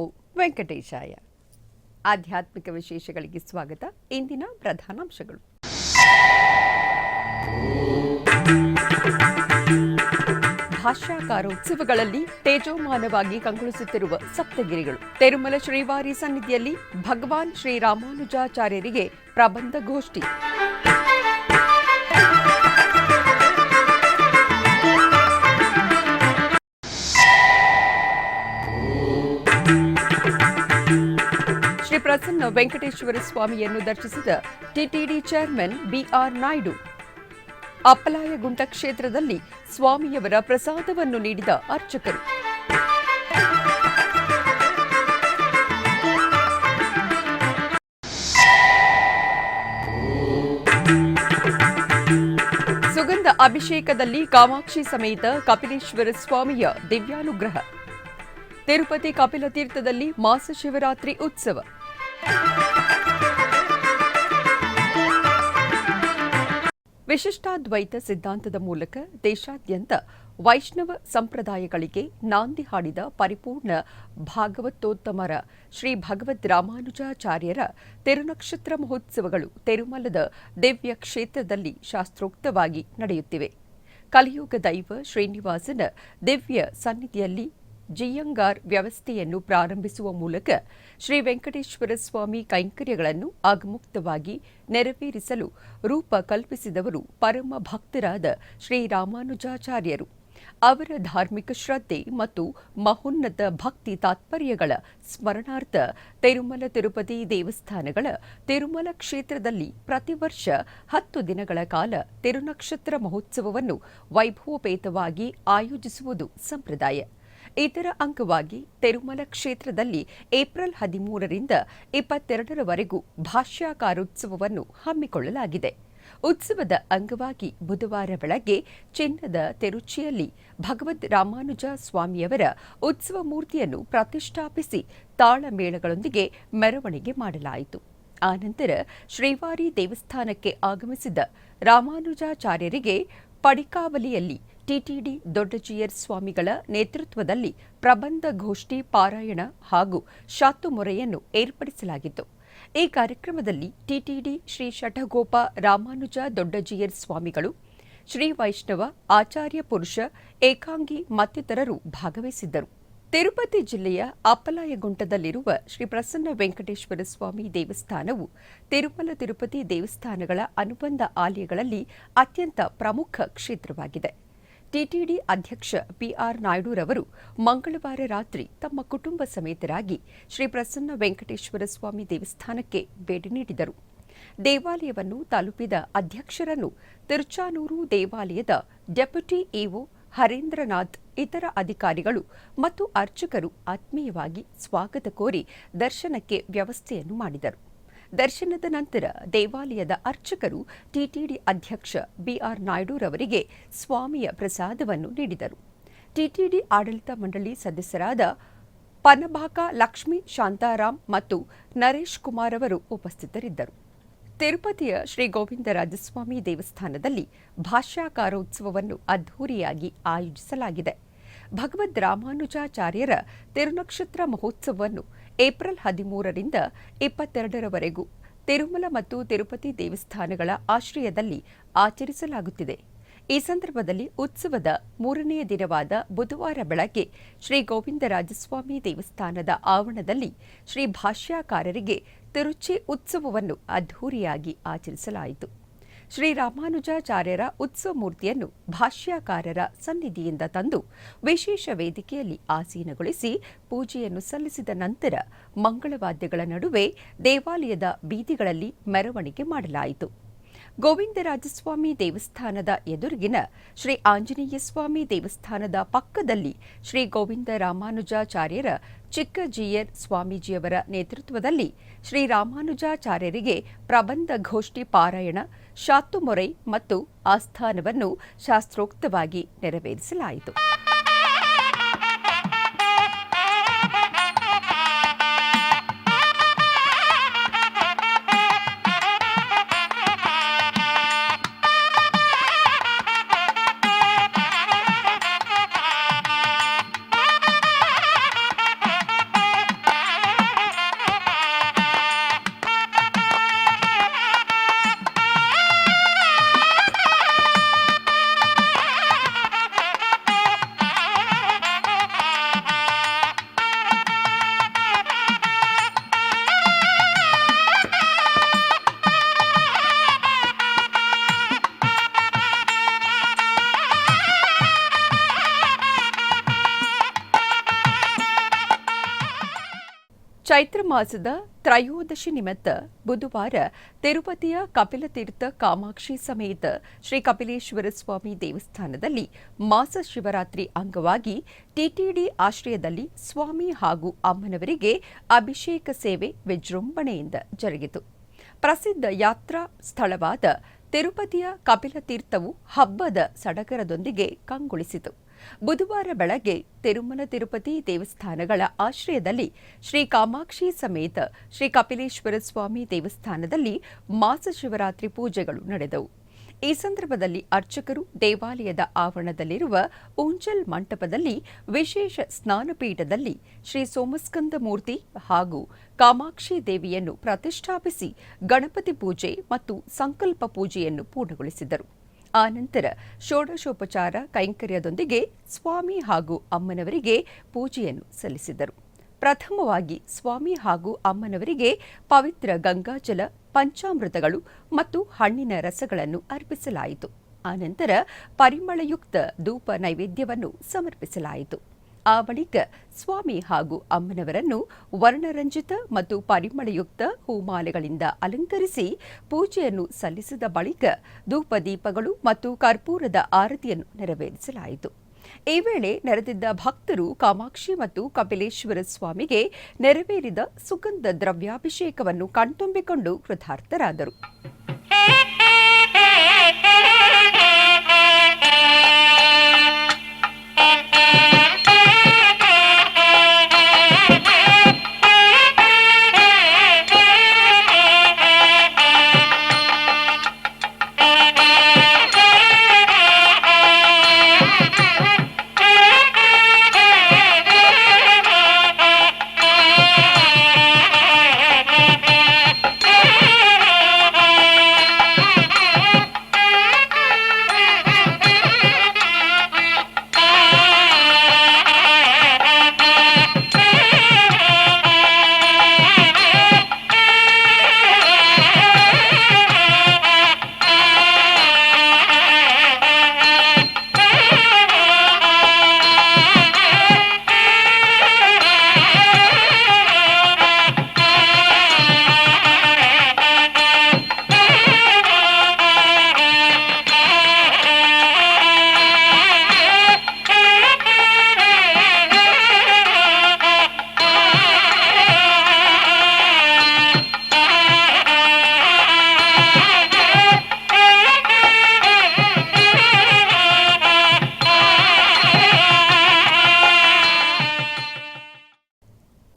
ನಮೋ ವೆಂಕಟೇಶಾಯ. ಆಧ್ಯಾತ್ಮಿಕ ವಿಶೇಷಗಳಿಗೆ ಸ್ವಾಗತ. ಇಂದಿನ ಪ್ರಧಾನಾಂಶಗಳು. ಭಾಷ್ಯಾಕಾರೋತ್ಸವಗಳಲ್ಲಿ ತೇಜೋಮಾನವಾಗಿ ಕಂಗೊಳಿಸುತ್ತಿರುವ ಸಪ್ತಗಿರಿಗಳು. ತಿರುಮಲ ಶ್ರೀವಾರಿ ಸನ್ನಿಧಿಯಲ್ಲಿ ಭಗವಾನ್ ಶ್ರೀರಾಮಾನುಜಾಚಾರ್ಯರಿಗೆ ಪ್ರಬಂಧ ಗೋಷ್ಠಿ. ಶ್ರೀ ಪ್ರಸನ್ನ ವೆಂಕಟೇಶ್ವರ ಸ್ವಾಮಿಯನ್ನು ದರ್ಶಿಸಿದ TTD chairman BR Naidu. Appalayagunta ಕ್ಷೇತ್ರದಲ್ಲಿ ಸ್ವಾಮಿಯವರ ಪ್ರಸಾದವನ್ನು ನೀಡಿದ ಅರ್ಚಕರು. ಸುಗಂಧ ಅಭಿಷೇಕದಲ್ಲಿ ಕಾಮಾಕ್ಷಿ ಸಮೇತ ಕಪಿಲೇಶ್ವರ ಸ್ವಾಮಿಯ ದಿವ್ಯಾನುಗ್ರಹ. ತಿರುಪತಿ ಕಪಿಲ ತೀರ್ಥದಲ್ಲಿ ಮಾಸ ಶಿವರಾತ್ರಿ ಉತ್ಸವ. ವಿಶಿಷ್ಟಾದ್ವೈತ ಸಿದ್ಧಾಂತದ ಮೂಲಕ ದೇಶಾದ್ಯಂತ ವೈಷ್ಣವ ಸಂಪ್ರದಾಯಗಳಿಗೆ ನಾಂದಿ ಹಾಡಿದ ಪರಿಪೂರ್ಣ ಭಾಗವತೋತ್ತಮರ ಶ್ರೀ ಭಗವದ್ ರಾಮಾನುಜಾಚಾರ್ಯರ ತಿರುನಕ್ಷತ್ರ ಮಹೋತ್ಸವಗಳು ತಿರುಮಲದ ದಿವ್ಯ ಕ್ಷೇತ್ರದಲ್ಲಿ ಶಾಸ್ತ್ರೋಕ್ತವಾಗಿ ನಡೆಯುತ್ತಿವೆ. ಕಲಿಯುಗ ದೈವ ಶ್ರೀನಿವಾಸನ ದಿವ್ಯ ಸನ್ನಿಧಿಯಲ್ಲಿ ಜಿಯಂಗಾರ್ ವ್ಯವಸ್ಥೆಯನ್ನು ಪ್ರಾರಂಭಿಸುವ ಮೂಲಕ ಶ್ರೀ ವೆಂಕಟೇಶ್ವರ ಸ್ವಾಮಿ ಕೈಂಕರ್ಯಗಳನ್ನು ಆಗಮುಕ್ತವಾಗಿ ನೆರವೇರಿಸಲು ರೂಪ ಕಲ್ಪಿಸಿದವರು ಪರಮ ಭಕ್ತರಾದ ಶ್ರೀರಾಮಾನುಜಾಚಾರ್ಯರು. ಅವರ ಧಾರ್ಮಿಕ ಶ್ರದ್ಧೆ ಮತ್ತು ಮಹೋನ್ನತ ಭಕ್ತಿ ತಾತ್ಪರ್ಯಗಳ ಸ್ಮರಣಾರ್ಥ ತಿರುಮಲ ತಿರುಪತಿ ದೇವಸ್ಥಾನಗಳ ತಿರುಮಲ ಕ್ಷೇತ್ರದಲ್ಲಿ ಪ್ರತಿ ವರ್ಷ 10 ದಿನಗಳ ಕಾಲ ತಿರುನಕ್ಷತ್ರ ಮಹೋತ್ಸವವನ್ನು ವೈಭವೋಪೇತವಾಗಿ ಆಯೋಜಿಸುವುದು ಸಂಪ್ರದಾಯ. ಇದರ ಅಂಗವಾಗಿ ತಿರುಮಲ ಕ್ಷೇತ್ರದಲ್ಲಿ ಏಪ್ರಿಲ್ 13ರಿಂದ 22ರವರೆಗೂ ಭಾಷ್ಯಾಕಾರೋತ್ಸವವನ್ನು ಹಮ್ಮಿಕೊಳ್ಳಲಾಗಿದೆ. ಉತ್ಸವದ ಅಂಗವಾಗಿ ಬುಧವಾರ ಬೆಳಗ್ಗೆ ಚಿನ್ನದ ತಿರುಚಿಯಲ್ಲಿ ಭಗವದ್ ರಾಮಾನುಜ ಸ್ವಾಮಿಯವರ ಉತ್ಸವ ಮೂರ್ತಿಯನ್ನು ಪ್ರತಿಷ್ಠಾಪಿಸಿ ತಾಳಮೇಳಗಳೊಂದಿಗೆ ಮೆರವಣಿಗೆ ಮಾಡಲಾಯಿತು. ಆನಂತರ ಶ್ರೀವಾರಿ ದೇವಸ್ಥಾನಕ್ಕೆ ಆಗಮಿಸಿದ ರಾಮಾನುಜಾಚಾರ್ಯರಿಗೆ ಪಡಿಕಾವಲಿಯಲ್ಲಿ ಟಿಟಿಡಿ ದೊಡ್ಡಜೀಯರ್ ಸ್ವಾಮಿಗಳ ನೇತೃತ್ವದಲ್ಲಿ ಪ್ರಬಂಧ ಗೋಷ್ಠಿ ಪಾರಾಯಣ ಹಾಗೂ ಶಾತುಮೊರೆಯನ್ನು ಏರ್ಪಡಿಸಲಾಗಿತ್ತು. ಈ ಕಾರ್ಯಕ್ರಮದಲ್ಲಿ ಟಿಟಿಡಿ ಶ್ರೀ ಶಠಗೋಪ ರಾಮಾನುಜ ದೊಡ್ಡಜೀಯರ್ ಸ್ವಾಮಿಗಳು, ಶ್ರೀ ವೈಷ್ಣವ ಆಚಾರ್ಯ ಪುರುಷ ಏಕಾಂಗಿ ಮತ್ತಿತರರು ಭಾಗವಹಿಸಿದ್ದರು. ತಿರುಪತಿ ಜಿಲ್ಲೆಯ ಅಪ್ಪಲಾಯಗುಂಟದಲ್ಲಿರುವ ಶ್ರೀ ಪ್ರಸನ್ನ ವೆಂಕಟೇಶ್ವರ ಸ್ವಾಮಿ ದೇವಸ್ಥಾನವು ತಿರುಮಲ ತಿರುಪತಿ ದೇವಸ್ಥಾನಗಳ ಅನುಬಂಧ ಆಲಯಗಳಲ್ಲಿ ಅತ್ಯಂತ ಪ್ರಮುಖ ಕ್ಷೇತ್ರವಾಗಿದೆ. ಟಿಟಿಡಿ ಅಧ್ಯಕ್ಷ ಬಿಆರ್ ನಾಯ್ಡುರವರು ಮಂಗಳವಾರ ರಾತ್ರಿ ತಮ್ಮ ಕುಟುಂಬ ಸಮೇತರಾಗಿ ಶ್ರೀ ಪ್ರಸನ್ನ ವೆಂಕಟೇಶ್ವರ ಸ್ವಾಮಿ ದೇವಸ್ಥಾನಕ್ಕೆ ಭೇಟಿ ನೀಡಿದರು. ದೇವಾಲಯವನ್ನು ತಲುಪಿದ ಅಧ್ಯಕ್ಷರನ್ನು ತಿರುಚಾನೂರು ದೇವಾಲಯದ ಡೆಪ್ಯೂಟಿ ಇಒ ಹರೇಂದ್ರನಾಥ್, ಇತರ ಅಧಿಕಾರಿಗಳು ಮತ್ತು ಅರ್ಚಕರು ಆತ್ಮೀಯವಾಗಿ ಸ್ವಾಗತ ಕೋರಿ ದರ್ಶನಕ್ಕೆ ವ್ಯವಸ್ಥೆಯನ್ನು ಮಾಡಿದರು. ದರ್ಶನದ ನಂತರ ದೇವಾಲಯದ ಅರ್ಚಕರು ಟಿಟಿಡಿ ಅಧ್ಯಕ್ಷ ಬಿಆರ್ ನಾಯ್ಡುರವರಿಗೆ ಸ್ವಾಮಿಯ ಪ್ರಸಾದವನ್ನು ನೀಡಿದರು. ಟಿಟಿಡಿ ಆಡಳಿತ ಮಂಡಳಿ ಸದಸ್ಯರಾದ ಪನಬಾಕ ಲಕ್ಷ್ಮೀ ಶಾಂತಾರಾಮ್ ಮತ್ತು ನರೇಶ್ ಕುಮಾರ್ ಅವರು ಉಪಸ್ಥಿತರಿದ್ದರು. ತಿರುಪತಿಯ ಶ್ರೀ ಗೋವಿಂದರಾಜಸ್ವಾಮಿ ದೇವಸ್ಥಾನದಲ್ಲಿ ಭಾಷ್ಯಾಕಾರೋತ್ಸವವನ್ನು ಅದ್ಧೂರಿಯಾಗಿ ಆಯೋಜಿಸಲಾಗಿದೆ. ಭಗವದ್ ರಾಮಾನುಜಾಚಾರ್ಯರ ತಿರುನಕ್ಷತ್ರ ಮಹೋತ್ಸವವನ್ನು ಏಪ್ರಿಲ್ 13ರಿಂದ 22ರವರೆಗೂ ತಿರುಮಲ ಮತ್ತು ತಿರುಪತಿ ದೇವಸ್ಥಾನಗಳ ಆಶ್ರಯದಲ್ಲಿ ಆಚರಿಸಲಾಗುತ್ತಿದೆ. ಈ ಸಂದರ್ಭದಲ್ಲಿ ಉತ್ಸವದ 3ನೇ ದಿನವಾದ ಬುಧವಾರ ಬೆಳಗ್ಗೆ ಶ್ರೀ ಗೋವಿಂದರಾಜಸ್ವಾಮಿ ದೇವಸ್ಥಾನದ ಆವರಣದಲ್ಲಿ ಶ್ರೀ ಭಾಷ್ಯಾಕಾರರಿಗೆ ತಿರುಚಿ ಉತ್ಸವವನ್ನು ಅದ್ಧೂರಿಯಾಗಿ ಆಚರಿಸಲಾಯಿತು. ಶ್ರೀರಾಮಾನುಜಾಚಾರ್ಯರ ಉತ್ಸವ ಮೂರ್ತಿಯನ್ನು ಭಾಷ್ಯಾಕಾರರ ಸನ್ನಿಧಿಯಿಂದ ತಂದು ವಿಶೇಷ ವೇದಿಕೆಯಲ್ಲಿ ಆಸೀನಗೊಳಿಸಿ ಪೂಜೆಯನ್ನು ಸಲ್ಲಿಸಿದ ನಂತರ ಮಂಗಳವಾದ್ಯಗಳ ನಡುವೆ ದೇವಾಲಯದ ಬೀದಿಗಳಲ್ಲಿ ಮೆರವಣಿಗೆ ಮಾಡಲಾಯಿತು. ಗೋವಿಂದರಾಜಸ್ವಾಮಿ ದೇವಸ್ಥಾನದ ಎದುರಿಗಿನ ಶ್ರೀ ಆಂಜನೇಯ ಸ್ವಾಮಿ ದೇವಸ್ಥಾನದ ಪಕ್ಕದಲ್ಲಿ ಶ್ರೀ ಗೋವಿಂದ ರಾಮಾನುಜಾಚಾರ್ಯರ ಚಿಕ್ಕಜೀಯರ್ ಸ್ವಾಮೀಜಿಯವರ ನೇತೃತ್ವದಲ್ಲಿ ಶ್ರೀರಾಮಾನುಜಾಚಾರ್ಯರಿಗೆ ಪ್ರಬಂಧ ಗೋಷ್ಠಿ ಪಾರಾಯಣ, ಶಾತುಮೊರೆ ಮತ್ತು ಆಸ್ಥಾನವನ್ನು ಶಾಸ್ತ್ರೋಕ್ತವಾಗಿ ನೆರವೇರಿಸಲಾಯಿತು. ಚೈತ್ರ ಮಾಸದ ತ್ರಯೋದಶಿ ನಿಮಿತ್ತ ಬುಧವಾರ ತಿರುಪತಿಯ ಕಪಿಲತೀರ್ಥ ಕಾಮಾಕ್ಷಿ ಸಮೇತ ಶ್ರೀ ಕಪಿಲೇಶ್ವರ ಸ್ವಾಮಿ ದೇವಸ್ಥಾನದಲ್ಲಿ ಮಾಸ ಶಿವರಾತ್ರಿ ಅಂಗವಾಗಿ ಟಿಟಿಡಿ ಆಶ್ರಯದಲ್ಲಿ ಸ್ವಾಮಿ ಹಾಗೂ ಅಮ್ಮನವರಿಗೆ ಅಭಿಷೇಕ ಸೇವೆ ವಿಜೃಂಭಣೆಯಿಂದ ಜರುಗಿತು. ಪ್ರಸಿದ್ಧ ಯಾತ್ರಾ ಸ್ಥಳವಾದ ತಿರುಪತಿಯ ಕಪಿಲತೀರ್ಥವು ಹಬ್ಬದ ಸಡಗರದೊಂದಿಗೆ ಕಂಗೊಳಿಸಿತು. ಬುಧವಾರ ಬೆಳಗ್ಗೆ ತಿರುಮಲ ತಿರುಪತಿ ದೇವಸ್ಥಾನಗಳ ಆಶ್ರಯದಲ್ಲಿ ಶ್ರೀ ಕಾಮಾಕ್ಷಿ ಸಮೇತ ಶ್ರೀ ಕಪಿಲೇಶ್ವರ ಸ್ವಾಮಿ ದೇವಸ್ಥಾನದಲ್ಲಿ ಮಾಸ ಶಿವರಾತ್ರಿ ಪೂಜೆಗಳು ನಡೆದವು. ಈ ಸಂದರ್ಭದಲ್ಲಿ ಅರ್ಚಕರು ದೇವಾಲಯದ ಆವರಣದಲ್ಲಿರುವ ಊಂಜಲ್ ಮಂಟಪದಲ್ಲಿ ವಿಶೇಷ ಸ್ನಾನಪೀಠದಲ್ಲಿ ಶ್ರೀ ಸೋಮಸ್ಕಂದ ಮೂರ್ತಿ ಹಾಗೂ ಕಾಮಾಕ್ಷಿ ದೇವಿಯನ್ನು ಪ್ರತಿಷ್ಠಾಪಿಸಿ ಗಣಪತಿ ಪೂಜೆ ಮತ್ತು ಸಂಕಲ್ಪ ಪೂಜೆಯನ್ನು ಪೂರ್ಣಗೊಳಿಸಿದರು. ಆನಂತರ ಷೋಡಶೋಪಚಾರ ಕೈಂಕರ್ಯದೊಂದಿಗೆ ಸ್ವಾಮಿ ಹಾಗೂ ಅಮ್ಮನವರಿಗೆ ಪೂಜೆಯನ್ನು ಸಲ್ಲಿಸಿದರು. ಪ್ರಥಮವಾಗಿ ಸ್ವಾಮಿ ಹಾಗೂ ಅಮ್ಮನವರಿಗೆ ಪವಿತ್ರ ಗಂಗಾಜಲ, ಪಂಚಾಮೃತಗಳು ಮತ್ತು ಹಣ್ಣಿನ ರಸಗಳನ್ನು ಅರ್ಪಿಸಲಾಯಿತು. ಆನಂತರ ಪರಿಮಳಯುಕ್ತ ಧೂಪ ನೈವೇದ್ಯವನ್ನು ಸಮರ್ಪಿಸಲಾಯಿತು. ಆ ಬಳಿಕ ಸ್ವಾಮಿ ಹಾಗೂ ಅಮ್ಮನವರನ್ನು ವರ್ಣರಂಜಿತ ಮತ್ತು ಪರಿಮಳಯುಕ್ತ ಹೂಮಾಲೆಗಳಿಂದ ಅಲಂಕರಿಸಿ ಪೂಜೆಯನ್ನು ಸಲ್ಲಿಸಿದ ಬಳಿಕ ಧೂಪ ದೀಪಗಳು ಮತ್ತು ಕರ್ಪೂರದ ಆರತಿಯನ್ನು ನೆರವೇರಿಸಲಾಯಿತು. ಈ ವೇಳೆ ನೆರೆದಿದ್ದ ಭಕ್ತರು ಕಾಮಾಕ್ಷಿ ಮತ್ತು ಕಪಿಲೇಶ್ವರ ಸ್ವಾಮಿಗೆ ನೆರವೇರಿದ ಸುಗಂಧ ದ್ರವ್ಯಾಭಿಷೇಕವನ್ನು ಕಣ್ತುಂಬಿಕೊಂಡು ಕೃತಾರ್ಥರಾದರು.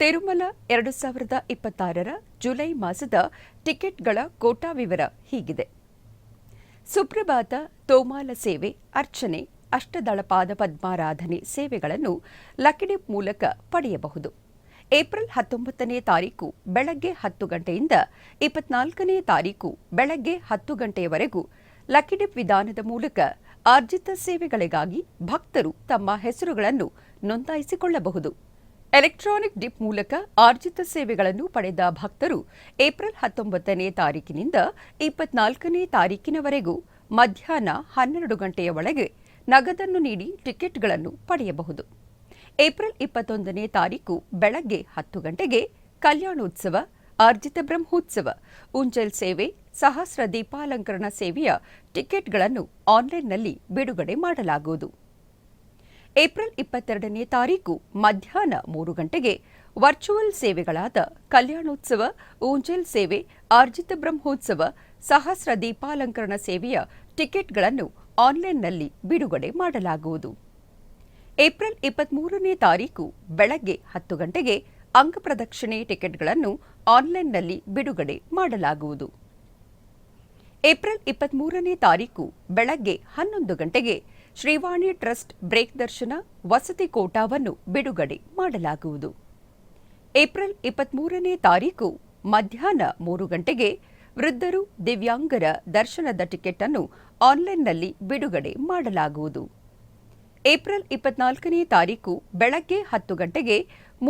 ತಿರುಮಲ 2026ರ ಜುಲೈ ಮಾಸದ ಟಿಕೆಟ್ಗಳ ಕೋಟಾ ವಿವರ ಹೀಗಿದೆ. ಸುಪ್ರಭಾತ, ತೋಮಾಲ ಸೇವೆ, ಅರ್ಚನೆ, ಅಷ್ಟದಳಪಾದ ಪದ್ಮಾರಾಧನೆ ಸೇವೆಗಳನ್ನು ಲಕ್ಕಿ ಡಿಪ್ ಮೂಲಕ ಪಡೆಯಬಹುದು. ಏಪ್ರಿಲ್ 19ನೇ ತಾರೀಕು ಬೆಳಗ್ಗೆ 10 ಗಂಟೆಯಿಂದ 24ನೇ ತಾರೀಕು ಬೆಳಗ್ಗೆ 10 ಗಂಟೆಯವರೆಗೂ ಲಕ್ಕಿ ಡಿಪ್ ವಿಧಾನದ ಮೂಲಕ ಆರ್ಜಿತ ಸೇವೆಗಳಿಗಾಗಿ ಭಕ್ತರು ತಮ್ಮ ಹೆಸರುಗಳನ್ನು ನೋಂದಾಯಿಸಿಕೊಳ್ಳಬಹುದು. ಎಲೆಕ್ಟ್ರಾನಿಕ್ ಡಿಪ್ ಮೂಲಕ ಆರ್ಜಿತ ಸೇವೆಗಳನ್ನು ಪಡೆದ ಭಕ್ತರು ಏಪ್ರಿಲ್ 19ನೇ ತಾರೀಕಿನಿಂದ 24ನೇ ತಾರೀಕಿನವರೆಗೂ ಮಧ್ಯಾಹ್ನ 12 ಗಂಟೆಯ ಒಳಗೆ ನಗದನ್ನು ನೀಡಿ ಟಿಕೆಟ್ಗಳನ್ನು ಪಡೆಯಬಹುದು. ಏಪ್ರಿಲ್ 21ನೇ ತಾರೀಕು ಬೆಳಗ್ಗೆ 10 ಗಂಟೆಗೆ ಕಲ್ಯಾಣೋತ್ಸವ, ಆರ್ಜಿತ ಬ್ರಹ್ಮೋತ್ಸವ, ಉಂಜಲ್ ಸೇವೆ, ಸಹಸ್ರ ದೀಪಾಲಂಕರಣ ಸೇವೆಯ ಟಿಕೆಟ್ಗಳನ್ನು ಆನ್ಲೈನ್ನಲ್ಲಿ ಬಿಡುಗಡೆ ಮಾಡಲಾಗುವುದು. ಏಪ್ರಿಲ್ 22ನೇ ತಾರೀಕು ಮಧ್ಯಾಹ್ನ 3 ಗಂಟೆಗೆ ವರ್ಚುವಲ್ ಸೇವೆಗಳಾದ ಕಲ್ಯಾಣೋತ್ಸವ, ಊಂಜಲ್ ಸೇವೆ, ಆರ್ಜಿತ ಬ್ರಹ್ಮೋತ್ಸವ, ಸಹಸ್ರ ದೀಪಾಲಂಕರಣ ಸೇವೆಯ ಟಿಕೆಟ್ಗಳನ್ನು ಆನ್ಲೈನ್ನಲ್ಲಿ ಬಿಡುಗಡೆ ಮಾಡಲಾಗುವುದು. ಏಪ್ರಿಲ್ 23ನೇ ತಾರೀಕು ಬೆಳಗ್ಗೆ 10 ಗಂಟೆಗೆ ಅಂಗಪ್ರದಕ್ಷಿಣೆ ಟಿಕೆಟ್ಗಳನ್ನು ಆನ್ಲೈನ್ನಲ್ಲಿ ಬಿಡುಗಡೆ ಮಾಡಲಾಗುವುದು. ಏಪ್ರಿಲ್ 23ನೇ ತಾರೀಕು ಬೆಳಗ್ಗೆ 11 ಗಂಟೆಗೆ ಶ್ರೀವಾಣಿ ಟ್ರಸ್ಟ್ ಬ್ರೇಕ್ ದರ್ಶನ ವಸತಿ ಕೋಟಾವನ್ನು ಬಿಡುಗಡೆ ಮಾಡಲಾಗುವುದು. ಏಪ್ರಿಲ್ 23ನೇ ತಾರೀಕು ಮಧ್ಯಾಹ್ನ 3 ಗಂಟೆಗೆ ವೃದ್ಧರು, ದಿವ್ಯಾಂಗರ ದರ್ಶನದ ಟಿಕೆಟ್ ಅನ್ನು ಆನ್ಲೈನ್ನಲ್ಲಿ ಬಿಡುಗಡೆ ಮಾಡಲಾಗುವುದು. ಏಪ್ರಿಲ್ 24ನೇ ತಾರೀಕು ಬೆಳಗ್ಗೆ 10 ಗಂಟೆಗೆ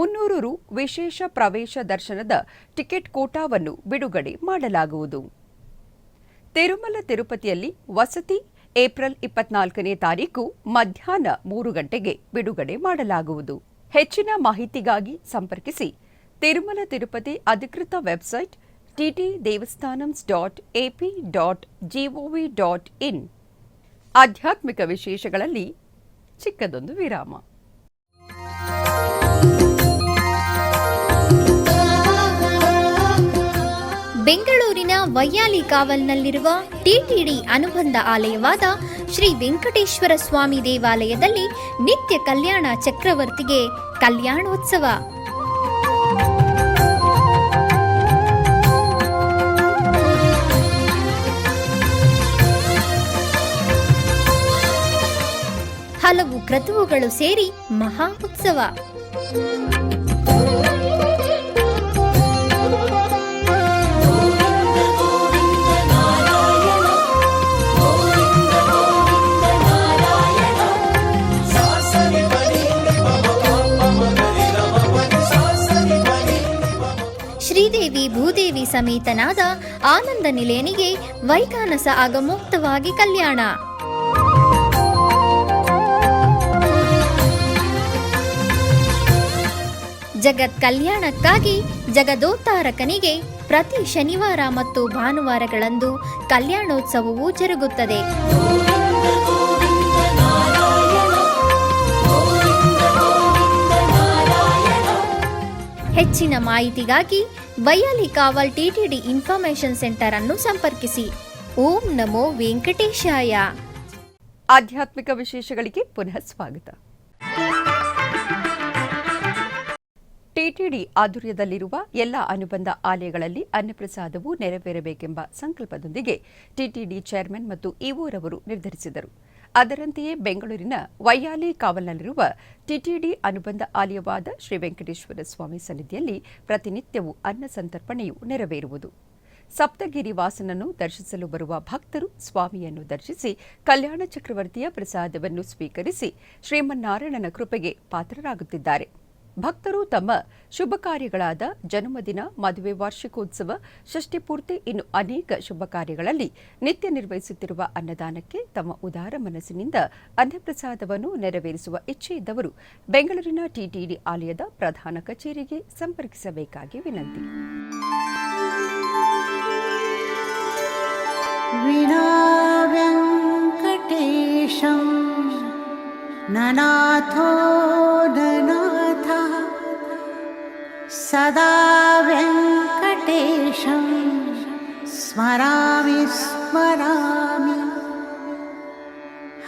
300 ರು ವಿಶೇಷ ಪ್ರವೇಶ ದರ್ಶನದ ಟಿಕೆಟ್ ಕೋಟಾವನ್ನು ಬಿಡುಗಡೆ ಮಾಡಲಾಗುವುದು. ತಿರುಮಲ ತಿರುಪತಿಯಲ್ಲಿ ವಸತಿ ಏಪ್ರಿಲ್ 24ನೇ ತಾರೀಕು ಮಧ್ಯಾಹ್ನ 3 ಗಂಟೆಗೆ ಬಿಡುಗಡೆ ಮಾಡಲಾಗುವುದು. ಹೆಚ್ಚಿನ ಮಾಹಿತಿಗಾಗಿ ಸಂಪರ್ಕಿಸಿ ತಿರುಮಲ ತಿರುಪತಿ ಅಧಿಕೃತ ವೆಬ್ಸೈಟ್ ttdevastanams.ap.gov.in. ಆಧ್ಯಾತ್ಮಿಕ ವಿಶೇಷಗಳಲ್ಲಿ ಚಿಕ್ಕದೊಂದು ವಿರಾಮ. ಬೆಂಗಳೂರಿನ ವೈಯಾಲಿ ಕಾವಲ್ನಲ್ಲಿರುವ ಟಿಟಿಡಿ ಅನುಬಂಧ ಆಲಯವಾದ ಶ್ರೀ ವೆಂಕಟೇಶ್ವರ ಸ್ವಾಮಿ ದೇವಾಲಯದಲ್ಲಿ ನಿತ್ಯ ಕಲ್ಯಾಣ ಚಕ್ರವರ್ತಿಗೆ ಕಲ್ಯಾಣೋತ್ಸವ. ಹಲವು ಕ್ರತುವುಗಳು ಸೇರಿ ಮಹಾ ಉತ್ಸವ. ಶ್ರೀದೇವಿ ಭೂದೇವಿ ಸಮೇತನಾದ ಆನಂದ ನಿಲಯನಿಗೆ ವೈಖಾನಸ ಆಗಮೋಕ್ತವಾಗಿ ಕಲ್ಯಾಣ. ಜಗತ್ ಕಲ್ಯಾಣಕ್ಕಾಗಿ ಜಗದೋತ್ತಾರಕನಿಗೆ ಪ್ರತಿ ಶನಿವಾರ ಮತ್ತು ಭಾನುವಾರಗಳಂದು ಕಲ್ಯಾಣೋತ್ಸವವು ಜರುಗುತ್ತದೆ. ಹೆಚ್ಚಿನ ಮಾಹಿತಿಗಾಗಿ ವೈಯಾಲಿ ಕಾವಲ್ ಟಿಟಿಡಿ ಇನ್ಫಾರ್ಮೇಷನ್ ಸೆಂಟರ್ ಅನ್ನು ಸಂಪರ್ಕಿಸಿ. ಓಂ ನಮೋ ವೆಂಕಟೇಶಾಯ. ಆಧ್ಯಾತ್ಮಿಕ ವಿಶೇಷಗಳಿಗೆ ಪುನಃ ಸ್ವಾಗತ. ಟಿಟಿಡಿ ಆಧ್ವರ್ಯದಲ್ಲಿರುವ ಎಲ್ಲ ಅನುಬಂಧ ಆಲಯಗಳಲ್ಲಿ ಅನ್ನಪ್ರಸಾದವು ನೆರವೇರಬೇಕೆಂಬ ಸಂಕಲ್ಪದೊಂದಿಗೆ ಟಿಟಿಡಿ ಚೇರ್ಮನ್ ಮತ್ತು ಇಒರವರು ನಿರ್ಧರಿಸಿದರು. ಅದರಂತೆಯೇ ಬೆಂಗಳೂರಿನ ವೈಯಾಲಿ ಕಾವಲ್ನಲ್ಲಿರುವ ಟಿಟಿಡಿ ಅನುಬಂಧ ಆಲಯವಾದ ಶ್ರೀ ವೆಂಕಟೇಶ್ವರ ಸ್ವಾಮಿ ಸನ್ನಿಧಿಯಲ್ಲಿ ಪ್ರತಿನಿತ್ಯವೂ ಅನ್ನ ಸಂತರ್ಪಣೆಯು ನೆರವೇರುವುದು. ಸಪ್ತಗಿರಿ ವಾಸನನ್ನು ದರ್ಶಿಸಲು ಬರುವ ಭಕ್ತರು ಸ್ವಾಮಿಯನ್ನು ದರ್ಶಿಸಿ ಕಲ್ಯಾಣ ಚಕ್ರವರ್ತಿಯ ಪ್ರಸಾದವನ್ನು ಸ್ವೀಕರಿಸಿ ಶ್ರೀಮನ್ನಾರಾಯಣನ ಕೃಪೆಗೆ ಪಾತ್ರರಾಗುತ್ತಿದ್ದಾರೆ. ಭಕ್ತರು ತಮ್ಮ ಶುಭ ಕಾರ್ಯಗಳಾದ ಜನ್ಮದಿನ, ಮದುವೆ, ವಾರ್ಷಿಕೋತ್ಸವ, ಷಷ್ಠಿಪೂರ್ತಿ ಇನ್ನು ಅನೇಕ ಶುಭ ಕಾರ್ಯಗಳಲ್ಲಿ ನಿತ್ಯ ನಿರ್ವಹಿಸುತ್ತಿರುವ ಅನ್ನದಾನಕ್ಕೆ ತಮ್ಮ ಉದಾರ ಮನಸ್ಸಿನಿಂದ ಅನ್ನಪ್ರಸಾದವನ್ನು ನೆರವೇರಿಸುವ ಇಚ್ಛೆ ಇದ್ದವರು ಬೆಂಗಳೂರಿನ ಟಿಟಿಡಿ ಆಲಯದ ಪ್ರಧಾನ ಕಚೇರಿಗೆ ಸಂಪರ್ಕಿಸಬೇಕಾಗಿ ವಿನಂತಿ. ನನಾಥೋ ನನಾಥ ಸದಾ ವೆಂಕಟೇಶಂ ಸ್ಮರಾಮಿ ಸ್ಮರಾಮಿ.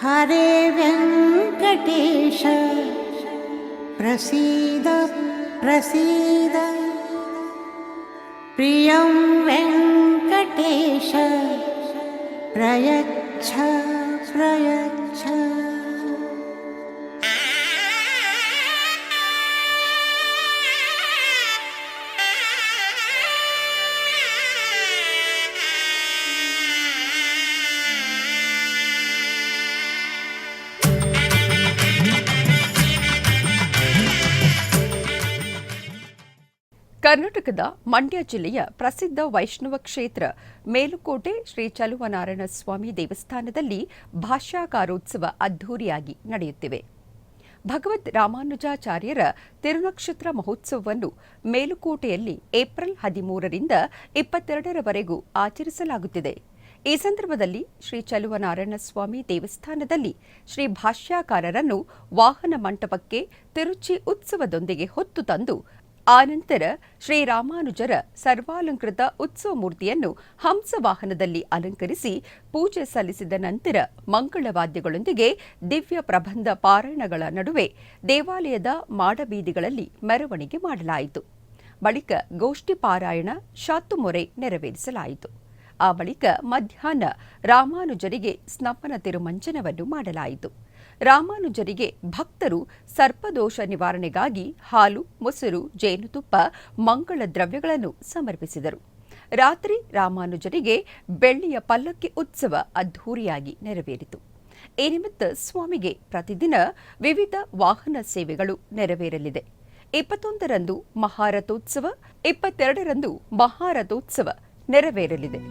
ಹರೇ ವೆಂಕಟೇಶ ಪ್ರಸೀದ ಪ್ರಸೀದ. ಪ್ರಿಯಂ ವೆಂಕಟೇಶ ಪ್ರಯಚ್ಛ ಪ್ರಯಚ್ಛ. ಕರ್ನಾಟಕದ ಮಂಡ್ಯ ಜಿಲ್ಲೆಯ ಪ್ರಸಿದ್ಧ ವೈಷ್ಣವ ಕ್ಷೇತ್ರ ಮೇಲುಕೋಟೆ ಶ್ರೀ ಚಲುವನಾರಾಯಣ ಸ್ವಾಮಿ ದೇವಸ್ಥಾನದಲ್ಲಿ ಭಾಷ್ಯಾಕಾರೋತ್ಸವ ಅದ್ಧೂರಿಯಾಗಿ ನಡೆಯುತ್ತಿವೆ. ಭಗವದ್ ರಾಮಾನುಜಾಚಾರ್ಯರ ತಿರುನಕ್ಷತ್ರ ಮಹೋತ್ಸವವನ್ನು ಮೇಲುಕೋಟೆಯಲ್ಲಿ ಏಪ್ರಿಲ್ 13ರಿಂದ 22ರವರೆಗೂ ಆಚರಿಸಲಾಗುತ್ತಿದೆ. ಈ ಸಂದರ್ಭದಲ್ಲಿ ಶ್ರೀ ಚಲುವನಾರಾಯಣ ಸ್ವಾಮಿ ದೇವಸ್ಥಾನದಲ್ಲಿ ಶ್ರೀ ಭಾಷ್ಯಾಕಾರರನ್ನು ವಾಹನ ಮಂಟಪಕ್ಕೆ ತಿರುಚಿ ಉತ್ಸವದೊಂದಿಗೆ ಹೊತ್ತು ತಂದು ಆನಂತರ ಶ್ರೀರಾಮಾನುಜರ ಸರ್ವಾಲಂಕೃತ ಉತ್ಸವ ಮೂರ್ತಿಯನ್ನು ಹಂಸವಾಹನದಲ್ಲಿ ಅಲಂಕರಿಸಿ ಪೂಜೆ ಸಲ್ಲಿಸಿದ ನಂತರ ಮಂಗಳವಾದ್ಯಗಳೊಂದಿಗೆ ದಿವ್ಯ ಪ್ರಬಂಧ ಪಾರಾಯಣಗಳ ನಡುವೆ ದೇವಾಲಯದ ಮಾಡಬೀದಿಗಳಲ್ಲಿ ಮೆರವಣಿಗೆ ಮಾಡಲಾಯಿತು. ಬಳಿಕ ಗೋಷ್ಠಿ ಪಾರಾಯಣ, ಶಾತುಮೊರೆ ನೆರವೇರಿಸಲಾಯಿತು. ಆ ಬಳಿಕ ಮಧ್ಯಾಹ್ನ ರಾಮಾನುಜರಿಗೆ ಸ್ನಪನ ತಿರುಮಂಜನವನ್ನು ಮಾಡಲಾಯಿತು. ರಾಮಾನುಜರಿಗೆ ಭಕ್ತರು ಸರ್ಪದೋಷ ನಿವಾರಣೆಗಾಗಿ ಹಾಲು, ಮೊಸರು, ಜೇನುತುಪ್ಪ, ಮಂಗಳ ದ್ರವ್ಯಗಳನ್ನು ಸಮರ್ಪಿಸಿದರು. ರಾತ್ರಿ ರಾಮಾನುಜರಿಗೆ ಬೆಳ್ಳಿಯ ಪಲ್ಲಕ್ಕಿ ಉತ್ಸವ ಅದ್ಧೂರಿಯಾಗಿ ನೆರವೇರಿತು. ಈ ನಿಮಿತ್ತ ಸ್ವಾಮಿಗೆ ಪ್ರತಿದಿನ ವಿವಿಧ ವಾಹನ ಸೇವೆಗಳು ನೆರವೇರಲಿದೆ. 21ರಂದು ಮಹಾರಥೋತ್ಸವ, 22ರಂದು ಮಹಾರಥೋತ್ಸವ ನೆರವೇರಲಿದೆ.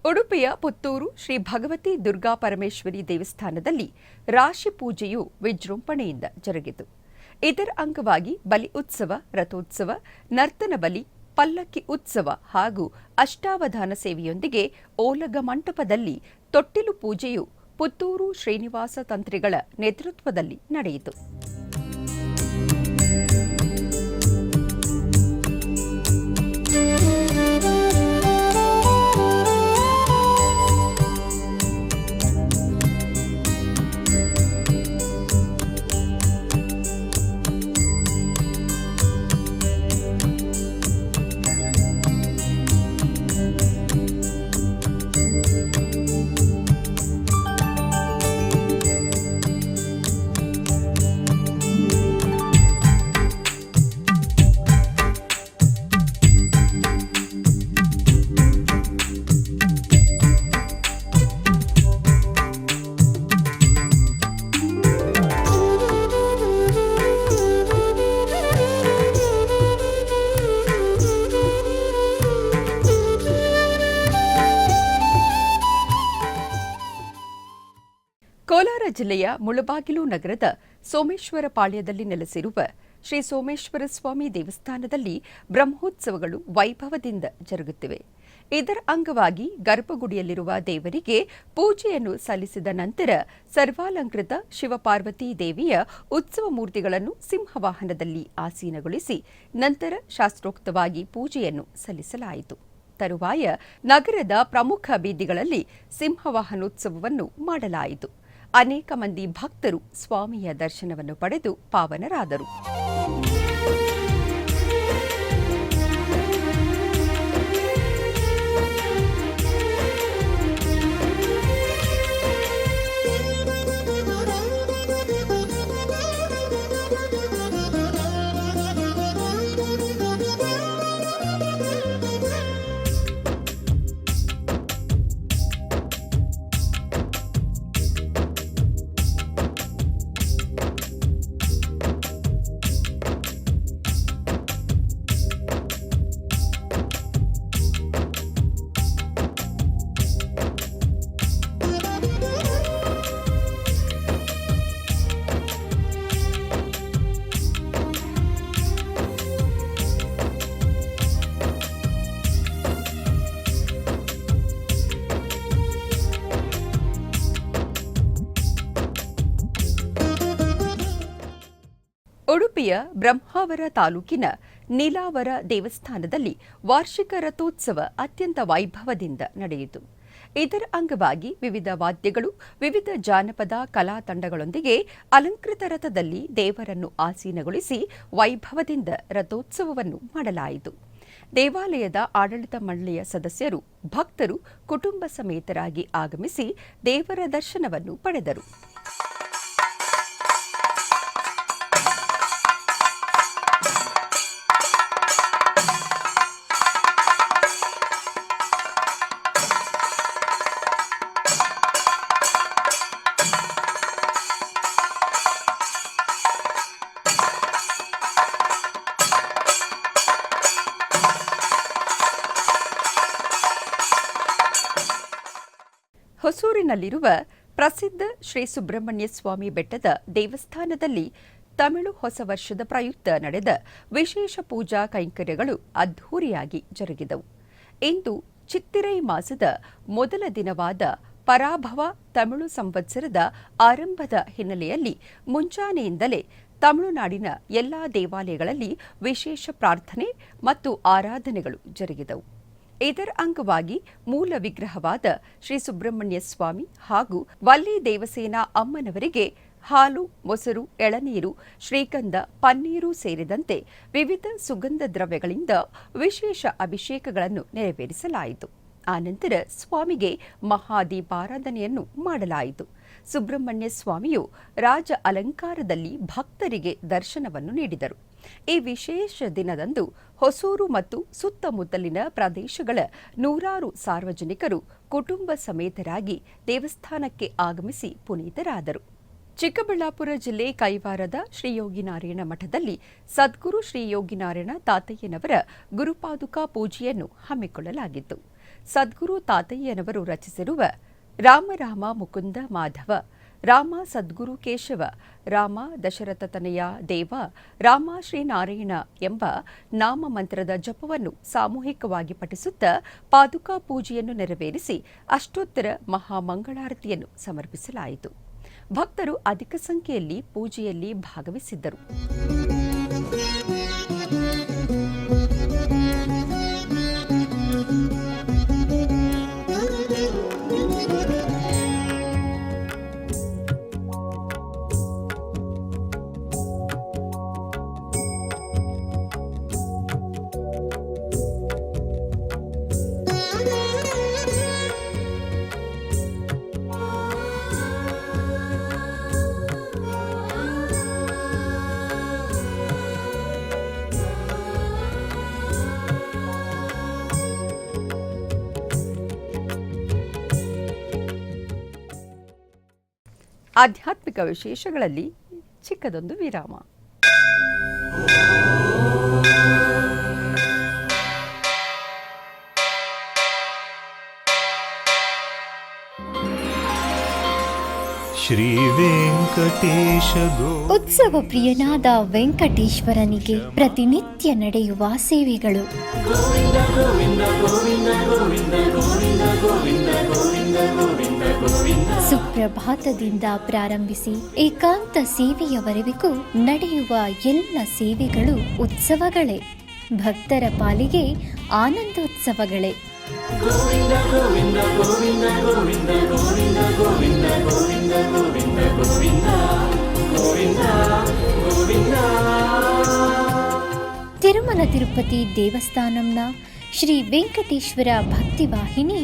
ಉಡುಪಿಯ ಪುತ್ತೂರು ಶ್ರೀ ಭಗವತಿ ದುರ್ಗಾ ಪರಮೇಶ್ವರಿ ದೇವಸ್ಥಾನದಲ್ಲಿ ರಾಶಿ ಪೂಜೆಯು ವಿಜೃಂಭಣೆಯಿಂದ ಜರುಗಿತು. ಇದರ ಅಂಗವಾಗಿ ಬಲಿ ಉತ್ಸವ, ರಥೋತ್ಸವ, ನರ್ತನ ಬಲಿ, ಪಲ್ಲಕ್ಕಿ ಉತ್ಸವ ಹಾಗೂ ಅಷ್ಟಾವಧಾನ ಸೇವೆಯೊಂದಿಗೆ ಓಲಗ ಮಂಟಪದಲ್ಲಿ ತೊಟ್ಟಿಲು ಪೂಜೆಯು ಪುತ್ತೂರು ಶ್ರೀನಿವಾಸ ತಂತ್ರಿಗಳ ನೇತೃತ್ವದಲ್ಲಿ ನಡೆಯಿತು. ಕೋಲಾರ ಜಿಲ್ಲೆಯ ಮುಳಬಾಗಿಲು ನಗರದ ಸೋಮೇಶ್ವರ ಪಾಳ್ಯದಲ್ಲಿ ನೆಲೆಸಿರುವ ಶ್ರೀ ಸೋಮೇಶ್ವರ ಸ್ವಾಮಿ ದೇವಸ್ಥಾನದಲ್ಲಿ ಬ್ರಹ್ಮೋತ್ಸವಗಳು ವೈಭವದಿಂದ ಜರುಗುತ್ತಿವೆ. ಇದರ ಅಂಗವಾಗಿ ಗರ್ಭಗುಡಿಯಲ್ಲಿರುವ ದೇವರಿಗೆ ಪೂಜೆಯನ್ನು ಸಲ್ಲಿಸಿದ ನಂತರ ಸರ್ವಾಲಂಕೃತ ಶಿವಪಾರ್ವತಿ ದೇವಿಯ ಉತ್ಸವ ಮೂರ್ತಿಗಳನ್ನು ಸಿಂಹವಾಹನದಲ್ಲಿ ಆಸೀನಗೊಳಿಸಿ ನಂತರ ಶಾಸ್ತ್ರೋಕ್ತವಾಗಿ ಪೂಜೆಯನ್ನು ಸಲ್ಲಿಸಲಾಯಿತು. ತರುವಾಯ ನಗರದ ಪ್ರಮುಖ ಬೀದಿಗಳಲ್ಲಿ ಸಿಂಹವಾಹನೋತ್ಸವವನ್ನು ಮಾಡಲಾಯಿತು. ಅನೇಕ ಮಂದಿ ಭಕ್ತರು ಸ್ವಾಮಿಯ ದರ್ಶನವನ್ನು ಪಡೆದು ಪಾವನರಾದರು. ಉಡುಪಿಯ ಬ್ರಹ್ಮಾವರ ತಾಲೂಕಿನ ನೀಲಾವರ ದೇವಸ್ಥಾನದಲ್ಲಿ ವಾರ್ಷಿಕ ರಥೋತ್ಸವ ಅತ್ಯಂತ ವೈಭವದಿಂದ ನಡೆಯಿತು. ಇದರ ಅಂಗವಾಗಿ ವಿವಿಧ ವಾದ್ಯಗಳು, ವಿವಿಧ ಜಾನಪದ ಕಲಾ ತಂಡಗಳೊಂದಿಗೆ ಅಲಂಕೃತ ರಥದಲ್ಲಿ ದೇವರನ್ನು ಆಸೀನಗೊಳಿಸಿ ವೈಭವದಿಂದ ರಥೋತ್ಸವವನ್ನು ಮಾಡಲಾಯಿತು. ದೇವಾಲಯದ ಆಡಳಿತ ಮಂಡಳಿಯ ಸದಸ್ಯರು, ಭಕ್ತರು ಕುಟುಂಬ ಸಮೇತರಾಗಿ ಆಗಮಿಸಿ ದೇವರ ದರ್ಶನವನ್ನು ಪಡೆದರು. ಹೊಸೂರಿನಲ್ಲಿರುವ ಪ್ರಸಿದ್ಧ ಶ್ರೀ ಸುಬ್ರಹ್ಮಣ್ಯ ಸ್ವಾಮಿ ಬೆಟ್ಟದ ದೇವಸ್ಥಾನದಲ್ಲಿ ತಮಿಳು ಹೊಸ ವರ್ಷದ ಪ್ರಯುಕ್ತ ನಡೆದ ವಿಶೇಷ ಪೂಜಾ ಕೈಂಕರ್ಯಗಳು ಅದ್ಧೂರಿಯಾಗಿ ಜರುಗಿದವು. ಇಂದು ಚಿತ್ತಿರೈ ಮಾಸದ ಮೊದಲ ದಿನವಾದ ಪರಾಭವ ತಮಿಳು ಸಂವತ್ಸರದ ಆರಂಭದ ಹಿನ್ನೆಲೆಯಲ್ಲಿ ಮುಂಜಾನೆಯಿಂದಲೇ ತಮಿಳುನಾಡಿನ ಎಲ್ಲಾ ದೇವಾಲಯಗಳಲ್ಲಿ ವಿಶೇಷ ಪ್ರಾರ್ಥನೆ ಮತ್ತು ಆರಾಧನೆಗಳು ಜರುಗಿದವು. ಇದರ ಅಂಗವಾಗಿ ಮೂಲ ವಿಗ್ರಹವಾದ ಶ್ರೀ ಸುಬ್ರಹ್ಮಣ್ಯ ಸ್ವಾಮಿ ಹಾಗೂ ವಲ್ಲಿ ದೇವಸೇನ ಅಮ್ಮನವರಿಗೆ ಹಾಲು, ಮೊಸರು, ಎಳನೀರು, ಶ್ರೀಗಂಧ, ಪನ್ನೀರು ಸೇರಿದಂತೆ ವಿವಿಧ ಸುಗಂಧ ದ್ರವ್ಯಗಳಿಂದ ವಿಶೇಷ ಅಭಿಷೇಕಗಳನ್ನು ನೆರವೇರಿಸಲಾಯಿತು. ಆನಂತರ ಸ್ವಾಮಿಗೆ ಮಹಾದೀಪಾರಾಧನೆಯನ್ನು ಮಾಡಲಾಯಿತು. ಸುಬ್ರಹ್ಮಣ್ಯ ಸ್ವಾಮಿಯು ರಾಜ ಅಲಂಕಾರದಲ್ಲಿ ಭಕ್ತರಿಗೆ ದರ್ಶನವನ್ನು ನೀಡಿದರು. ಈ ವಿಶೇಷ ದಿನದಂದು ಹೊಸೂರು ಮತ್ತು ಸುತ್ತಮುತ್ತಲಿನ ಪ್ರದೇಶಗಳ ನೂರಾರು ಸಾರ್ವಜನಿಕರು ಕುಟುಂಬ ಸಮೇತರಾಗಿ ದೇವಸ್ಥಾನಕ್ಕೆ ಆಗಮಿಸಿ ಪುನೀತರಾದರು. ಚಿಕ್ಕಬಳ್ಳಾಪುರ ಜಿಲ್ಲೆ ಕೈವಾರದ ಶ್ರೀ ಯೋಗಿನಾರಾಯಣ ಮಠದಲ್ಲಿ ಸದ್ಗುರು ಶ್ರೀ ಯೋಗಿನಾರಾಯಣ ತಾತಯ್ಯನವರ ಗುರುಪಾದುಕಾ ಪೂಜೆಯನ್ನು ಹಮ್ಮಿಕೊಳ್ಳಲಾಗಿತ್ತು. ಸದ್ಗುರು ತಾತಯ್ಯನವರು ರಚಿಸಿರುವ ರಾಮ ರಾಮ ಮುಕುಂದ ಮಾಧವ, ರಾಮ ಸದ್ಗುರು ಕೇಶವ, ರಾಮ ದಶರಥ ತನಯ ದೇವ, ರಾಮ ಶ್ರೀನಾರಾಯಣ ಎಂಬ ನಾಮ ಮಂತ್ರದ ಜಪವನ್ನು ಸಾಮೂಹಿಕವಾಗಿ ಪಠಿಸುತ್ತಾ ಪಾದುಕಾ ಪೂಜೆಯನ್ನು ನೆರವೇರಿಸಿ ಅಷ್ಟೋತ್ತರ ಮಹಾಮಂಗಳಾರತಿಯನ್ನು ಸಮರ್ಪಿಸಲಾಯಿತು. ಭಕ್ತರು ಅಧಿಕ ಸಂಖ್ಯೆಯಲ್ಲಿ ಪೂಜೆಯಲ್ಲಿ ಭಾಗವಹಿಸಿದ್ದರು. ಆಧ್ಯಾತ್ಮಿಕ ವಿಶೇಷಗಳಲ್ಲಿ ಚಿಕ್ಕದೊಂದು ವಿರಾಮ. ಶ್ರೀ ವೆಂಕಟೇಶ ಉತ್ಸವ ಪ್ರಿಯನಾದ ವೆಂಕಟೇಶ್ವರನಿಗೆ ಪ್ರತಿನಿತ್ಯ ನಡೆಯುವ ಸೇವೆಗಳು. ಸುಪ್ರಭಾತದಿಂದ ಪ್ರಾರಂಭಿಸಿ ಏಕಾಂತ ಸೇವೆಯವರೆಗೂ ನಡೆಯುವ ಎಲ್ಲ ಸೇವೆಗಳು ಉತ್ಸವಗಳೇ. ಭಕ್ತರ ಪಾಲಿಗೆ ಆನಂದೋತ್ಸವಗಳೇ. ತಿರುಮಲ ತಿರುಪತಿ ದೇವಸ್ಥಾನಂನ ಶ್ರೀ ವೆಂಕಟೇಶ್ವರ ಭಕ್ತಿವಾಹಿನಿ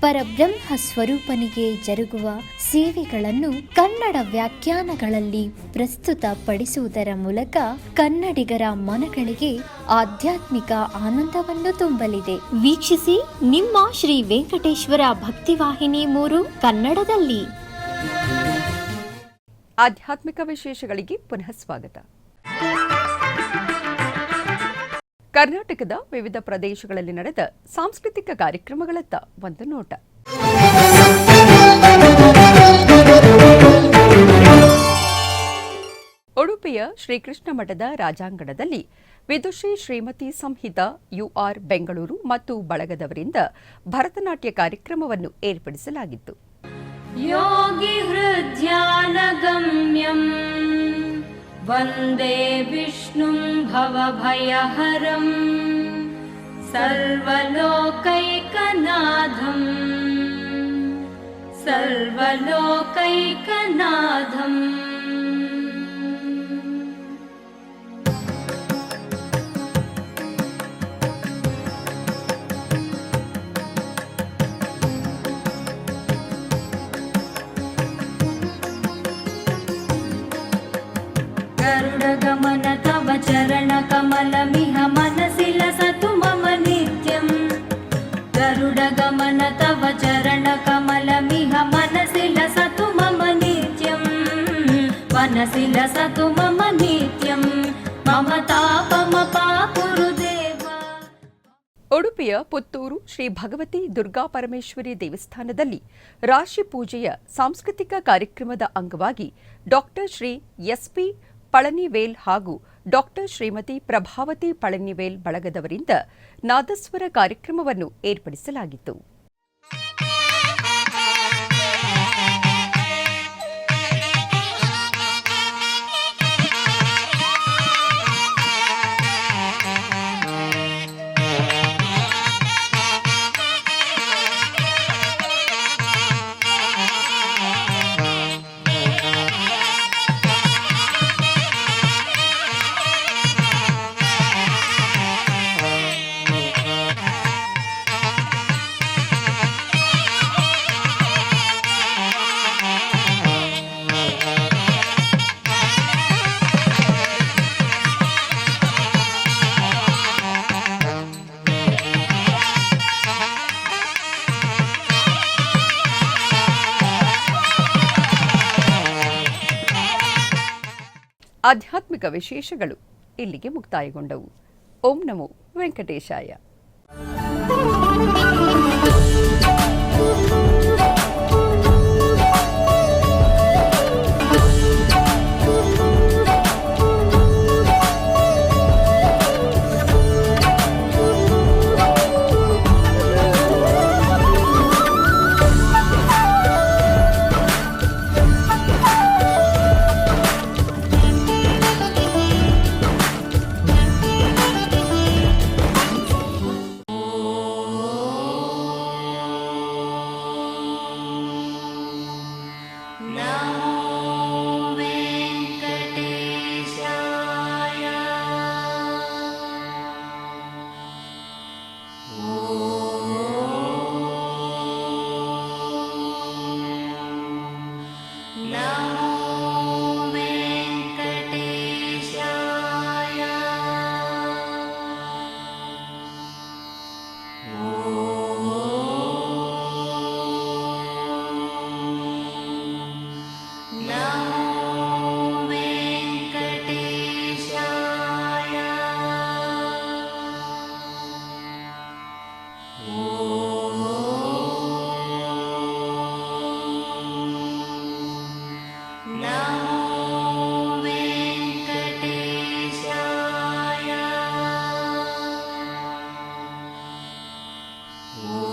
ಪರಬ್ರಹ್ಮ ಸ್ವರೂಪನಿಗೆ ಜರುಗುವ ಸೇವೆಗಳನ್ನು ಕನ್ನಡ ವ್ಯಾಖ್ಯಾನಗಳಲ್ಲಿ ಪ್ರಸ್ತುತಪಡಿಸುವುದರ ಮೂಲಕ ಕನ್ನಡಿಗರ ಮನಗಳಿಗೆ ಆಧ್ಯಾತ್ಮಿಕ ಆನಂದವನ್ನು ತುಂಬಲಿದೆ. ವೀಕ್ಷಿಸಿ ನಿಮ್ಮ ಶ್ರೀ ವೆಂಕಟೇಶ್ವರ ಭಕ್ತಿವಾಹಿನಿ 3 ಕನ್ನಡದಲ್ಲಿ. ಆಧ್ಯಾತ್ಮಿಕ ವಿಶೇಷಗಳಿಗೆ ಪುನಃ ಸ್ವಾಗತ. ಕರ್ನಾಟಕದ ವಿವಿಧ ಪ್ರದೇಶಗಳಲ್ಲಿ ನಡೆದ ಸಾಂಸ್ಕೃತಿಕ ಕಾರ್ಯಕ್ರಮಗಳತ್ತ ಒಂದು ನೋಟ. ಉಡುಪಿಯ ಶ್ರೀಕೃಷ್ಣ ಮಠದ ರಾಜಾಂಗಣದಲ್ಲಿ ವಿದುಷಿ ಶ್ರೀಮತಿ ಸಂಹಿತಾ UR ಬೆಂಗಳೂರು ಮತ್ತು ಬಳಗದವರಿಂದ ಭರತನಾಟ್ಯ ಕಾರ್ಯಕ್ರಮವನ್ನು ಏರ್ಪಡಿಸಲಾಗಿತ್ತು. ಯೋಗಿ ಹೃದ್ಯಾನಗಮ್ಯಂ ವಂದೇ ವಿಷ್ಣುಂ ಭವಭಯಹರಂ ಸರ್ವಲೋಕೈಕನಾಥಂ ಸರ್ವಲೋಕೈಕನಾಥಂ. ಗರುಡಗಮನ ತವ ಚರಣ ಕಮಲಮಿಹ ಮನಸಿ ಲಸತು ಮಮ ನಿತ್ಯಂ. ಗರುಡಗಮನ ತವ ಚರಣ ಕಮಲಮಿಹ ಮನಸಿ ಲಸತು ಮಮ ನಿತ್ಯಂ. ಮನಸಿ ಲಸತು ಮಮ ನಿತ್ಯಂ. ಮಮ ತಾಪಮಪಾ ಕುರುದೇವ. ಉಡುಪಿಯ ಪುತ್ತೂರು ಶ್ರೀ ಭಗವತಿ ದುರ್ಗಾ ಪರಮೇಶ್ವರಿ ದೇವಸ್ಥಾನದಲ್ಲಿ ರಾಶಿ ಪೂಜೆಯ ಸಾಂಸ್ಕೃತಿಕ ಕಾರ್ಯಕ್ರಮದ ಅಂಗವಾಗಿ ಡಾಕ್ಟರ್ ಶ್ರೀ SP ಪಳನಿವೇಲ್ ಹಾಗೂ ಡಾಕ್ಟರ್ ಶ್ರೀಮತಿ ಪ್ರಭಾವತಿ ಪಳನಿವೇಲ್ ಬಳಗದವರಿಂದ ನಾದಸ್ವರ ಕಾರ್ಯಕ್ರಮವನ್ನು ಏರ್ಪಡಿಸಲಾಗಿತ್ತು. ಆಧ್ಯಾತ್ಮಿಕ ವಿಶೇಷಗಳು ಇಲ್ಲಿಗೆ ಮುಕ್ತಾಯಗೊಂಡವು. ಓಂ ನಮೋ ವೆಂಕಟೇಶಾಯ. Oh